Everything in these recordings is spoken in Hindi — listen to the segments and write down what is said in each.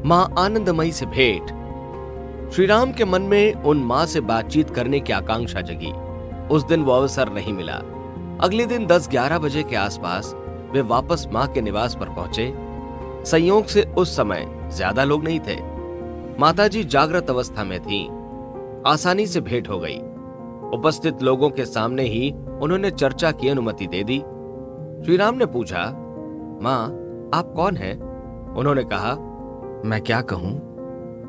मां आनंदमयी से भेंट। श्री राम के मन में उन मां से बातचीत करने की आकांक्षा जगी। उस दिन वो अवसर नहीं मिला। अगले दिन 10-11 बजे के आसपास वे वापस मां के निवास पर पहुंचे। संयोग से उस समय ज्यादा लोग नहीं थे। माताजी जागृत अवस्था में थीं। आसानी से भेंट हो गई। उपस्थित लोगों के सामने ही उन्होंने चर्चा की अनुमति दे दी। श्री राम ने पूछा, मां, आप कौन हैं? उन्होंने कहा, मैं क्या कहूं?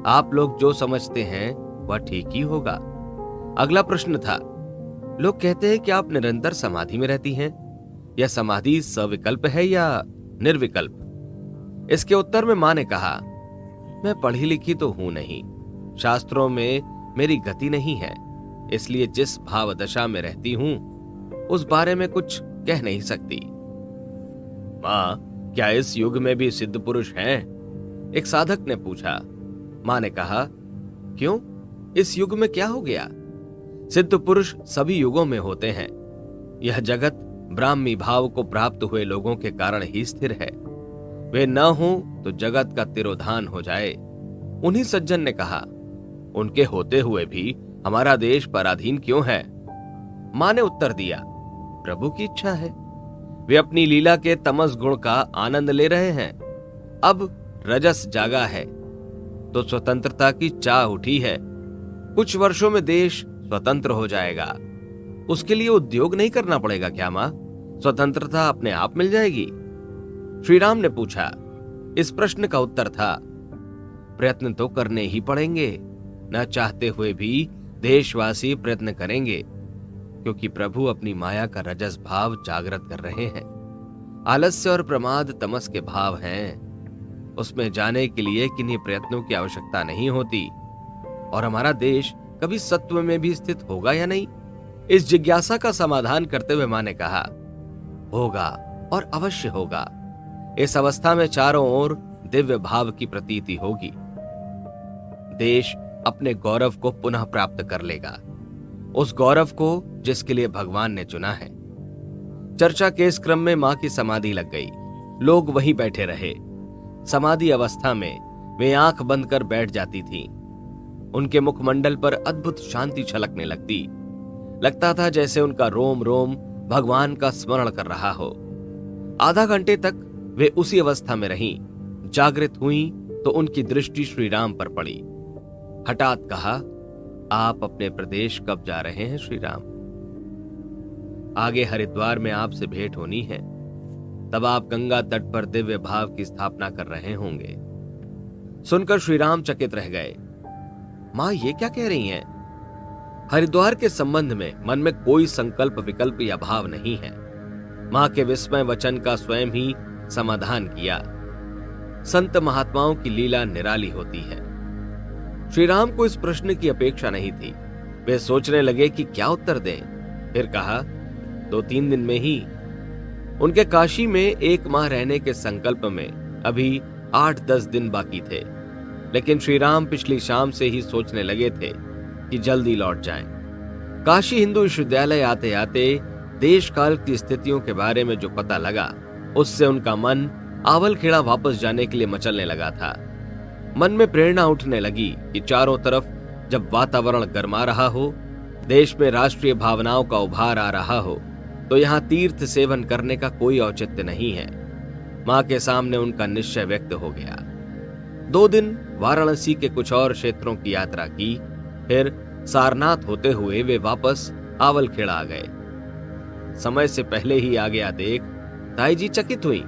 आप लोग जो समझते हैं वह ठीक ही होगा। अगला प्रश्न था, लोग कहते हैं कि आप निरंतर समाधि में रहती हैं। यह समाधि सविकल्प है या निर्विकल्प? इसके उत्तर में मां ने कहा, मैं पढ़ी लिखी तो हूं नहीं, शास्त्रों में मेरी गति नहीं है, इसलिए जिस भाव दशा में रहती हूं उस बारे में कुछ कह नहीं सकती। मां, क्या इस युग में भी सिद्ध पुरुष हैं? एक साधक ने पूछा। मां ने कहा, क्यों, इस युग में क्या हो गया? सिद्ध पुरुष सभी युगों में होते हैं। यह जगत ब्राह्मी भाव को प्राप्त हुए लोगों के कारण ही स्थिर है। वे न हो तो जगत का तिरोधान हो जाए। उन्हीं सज्जन ने कहा, उनके होते हुए भी हमारा देश पराधीन क्यों है? मां ने उत्तर दिया, प्रभु की इच्छा है। वे अपनी लीला के तमस गुण का आनंद ले रहे हैं। अब रजस जागा है तो स्वतंत्रता की चाह उठी है। कुछ वर्षों में देश स्वतंत्र हो जाएगा। उसके लिए उद्योग नहीं करना पड़ेगा क्या मां? स्वतंत्रता अपने आप मिल जाएगी। श्री राम ने पूछा। इस प्रश्न का उत्तर था, प्रयत्न तो करने ही पड़ेंगे। न चाहते हुए भी देशवासी प्रयत्न करेंगे, क्योंकि प्रभु अपनी माया का रजस भाव जागृत कर रहे हैं। आलस्य और प्रमाद तमस के भाव हैं। उसमें जाने के लिए किन्हीं प्रयत्नों की आवश्यकता नहीं होती। और हमारा देश कभी सत्व में भी स्थित होगा या नहीं? इस जिज्ञासा का समाधान करते हुए मां ने कहा, होगा और अवश्य होगा। इस अवस्था में चारों ओर दिव्य भाव की प्रतीति होगी। देश अपने गौरव को पुनः प्राप्त कर लेगा, उस गौरव को जिसके लिए भगवान ने चुना है। चर्चा के इस क्रम में मां की समाधि लग गई। लोग वहीं बैठे रहे। समाधि अवस्था में वे आंख बंद कर बैठ जाती थीं। उनके मुखमंडल पर अद्भुत शांति छलकने लगती। लगता था जैसे उनका रोम रोम भगवान का स्मरण कर रहा हो। आधा घंटे तक वे उसी अवस्था में रहीं। जागृत हुईं तो उनकी दृष्टि श्री राम पर पड़ी। हठात कहा, आप अपने प्रदेश कब जा रहे हैं श्री राम? आगे हरिद्वार में आपसे भेंट होनी है। तब आप गंगा तट पर दिव्य भाव की स्थापना कर रहे होंगे। सुनकर श्री राम चकित रह गए। मां, ये क्या कह रही हैं? हरिद्वार के संबंध में मन में कोई संकल्प विकल्प या भाव नहीं है। मां के विस्मय वचन का स्वयं ही समाधान किया। संत महात्माओं की लीला निराली होती है। श्री राम को इस प्रश्न की अपेक्षा नहीं थी। वे सोचने लगे कि क्या उत्तर दें। फिर कहा, 2-3 दिन में ही। उनके काशी में 1 माह रहने के संकल्प में अभी 8-10 दिन बाकी थे। लेकिन श्री राम पिछली शाम से ही सोचने लगे थे कि जल्दी लौट जाएं। काशी हिंदू विश्वविद्यालय आते आते देश काल की स्थितियों के बारे में जो पता लगा, उससे उनका मन आवलखेड़ा वापस जाने के लिए मचलने लगा था। मन में प्रेरणा उठने लगी कि चारों तरफ जब वातावरण गर्मा रहा हो, देश में राष्ट्रीय भावनाओं का उभार आ रहा हो, तो यहाँ तीर्थ सेवन करने का कोई औचित्य नहीं है। मां के सामने उनका निश्चय व्यक्त हो गया। 2 दिन वाराणसी के कुछ और क्षेत्रों की यात्रा की। फिर सारनाथ होते हुए वे वापस आवलखेड़ा आ गए। समय से पहले ही आ गया देख ताई जी चकित हुई।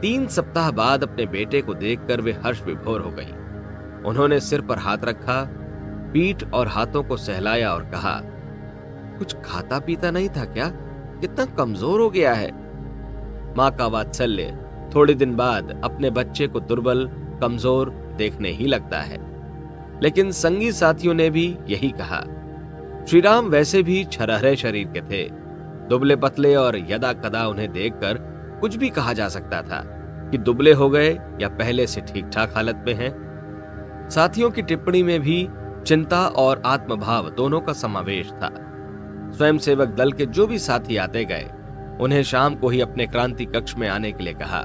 3 सप्ताह बाद अपने बेटे को देखकर वे हर्ष विभोर हो गई। उन्होंने सिर पर हाथ रखा, पीठ और हाथों को सहलाया और कहा, कुछ खाता पीता नहीं था क्या? कितना कमजोर हो गया है। मां का वात्सल्य थोड़े दिन बाद अपने बच्चे को दुर्बल, कमजोर देखने ही लगता है। लेकिन संगी साथियों ने भी यही कहा। श्री राम वैसे भी छरहरे शरीर के थे। दुबले पतले और यदा कदा उन्हें देखकर कुछ भी कहा जा सकता था कि दुबले हो गए या पहले से ठीक ठाक हालत में हैं। साथियों की टिप्पणी में भी चिंता और आत्मभाव दोनों का समावेश था। स्वयंसेवक दल के जो भी साथी आते गए, उन्हें शाम को ही अपने क्रांति कक्ष में आने के लिए कहा।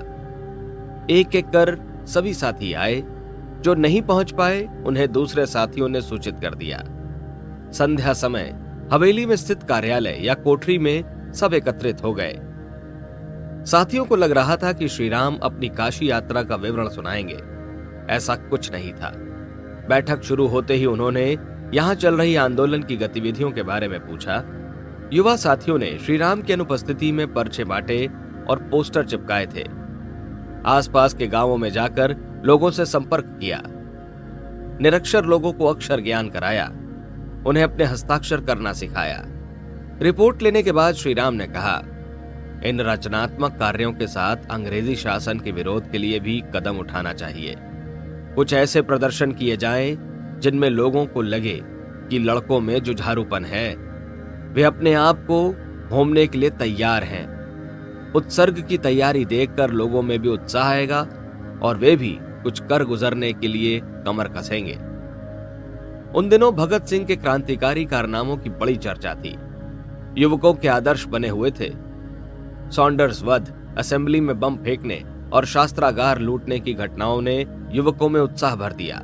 एक एक कर सभी साथी आए। जो नहीं पहुंच पाए उन्हें दूसरे साथियों ने सूचित कर दिया। संध्या समय हवेली में स्थित कार्यालय या कोठरी में सब एकत्रित हो गए। साथियों को लग रहा था कि श्रीराम अपनी काशी यात्रा का विवरण सुनाएंगे। ऐसा कुछ नहीं था। बैठक शुरू होते ही उन्होंने यहां चल रही आंदोलन की गतिविधियों के बारे में पूछा। युवा साथियों ने श्रीराम की अनुपस्थिति में पर्चे बांटे और पोस्टर चिपकाए थे। आसपास के गांवों में जाकर लोगों से संपर्क किया। निरक्षर लोगों को अक्षर ज्ञान कराया, उन्हें अपने हस्ताक्षर करना सिखाया। रिपोर्ट लेने के बाद श्रीराम ने कहा, इन रचनात्मक कार्यों के साथ अंग्रेजी शासन के विरोध के लिए भी कदम उठाना चाहिए। कुछ ऐसे प्रदर्शन किए जाएं जिनमें लोगों को लगे कि लड़कों में जुझारूपन है, वे अपने आप को होमने के लिए तैयार हैं। उत्सर्ग की तैयारी देखकर लोगों में भी उत्साह आएगा और वे भी कुछ कर गुजरने के लिए कमर कसेंगे। उन दिनों भगत सिंह के क्रांतिकारी कारनामों की बड़ी चर्चा थी। युवकों के आदर्श बने हुए थे। सॉन्डर्स वध, असेंबली में बम फेंकने और शास्त्रागार लूटने की घटनाओं ने युवकों में उत्साह भर दिया।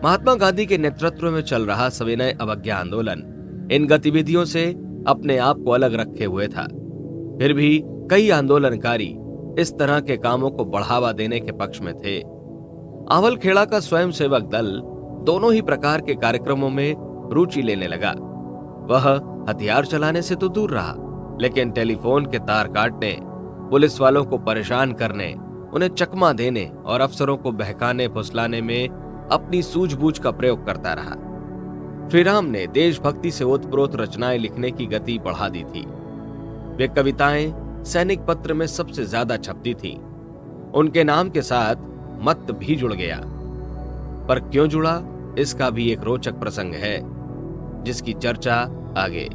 महात्मा गांधी के नेतृत्व में चल रहा सविनय अवज्ञा आंदोलन इन गतिविधियों से अपने आप को अलग रखे हुए था। फिर भी कई आंदोलनकारी इस तरह के कामों को बढ़ावा देने के पक्ष में थे। आवलखेड़ा का स्वयंसेवक दल दोनों ही प्रकार के कार्यक्रमों में रुचि लेने लगा। वह हथियार चलाने से तो दूर रहा, लेकिन टेलीफोन के तार काटने, पुलिस वालों को परेशान करने, उन्हें चकमा देने और अफसरों को बहकाने फुसलाने में अपनी सूझबूझ का प्रयोग करता रहा। श्रीराम ने देशभक्ति से ओतप्रोत रचनाएं लिखने की गति बढ़ा दी थी। वे कविताएं सैनिक पत्र में सबसे ज्यादा छपती थीं। उनके नाम के साथ मत भी जुड़ गया। पर क्यों जुड़ा, इसका भी एक रोचक प्रसंग है, जिसकी चर्चा आगे।